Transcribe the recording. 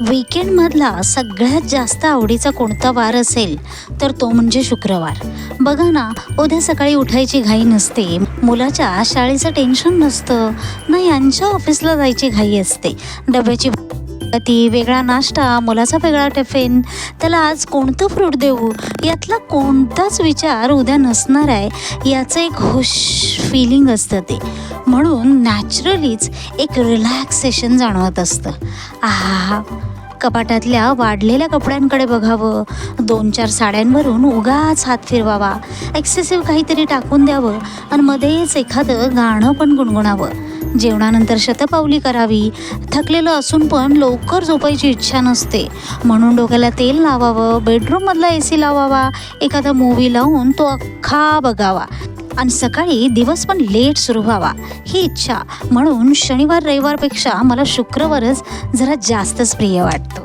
वीकेंडमधला सगळ्यात जास्त आवडीचा कोणता वार असेल तर तो म्हणजे शुक्रवार. बघा ना, उद्या सकाळी उठायची घाई नसते, मुलाच्या शाळेचं टेन्शन नसतं ना, यांच्या ऑफिसला जायची घाई असते. डब्याची ती वेगळा नाश्ता, मुलाचा वेगळा टिफिन, त्याला आज कोणतं फ्रूट देऊ यातला कोणताच विचार उद्या नसणार आहे याचं एक हुश फिलिंग असतं ते. म्हणून नॅचरलीच एक रिलॅक्सेशन जाणवत असतं. आहा, कपाटातल्या वाढलेल्या कपड्यांकडे बघावं, 2-4 साड्यांवरून उगाच हात फिरवावा, एक्सेसिव्ह काहीतरी टाकून द्यावं आणि मध्येच एखादं गाणं पण गुणगुणावं. जेवणानंतर शतपावली करावी. थकलेलं असून पण लवकर झोपायची इच्छा नसते, म्हणून डोक्याला तेल लावावं, बेडरूममधला AC लावावा, एखादा मूवी लावून तो अख्खा बघावा आणि सकाळी दिवस पण लेट सुरू व्हावा ही इच्छा. म्हणून शनिवार रविवारपेक्षा मला शुक्रवारच जरा जास्तच प्रिय वाटतो.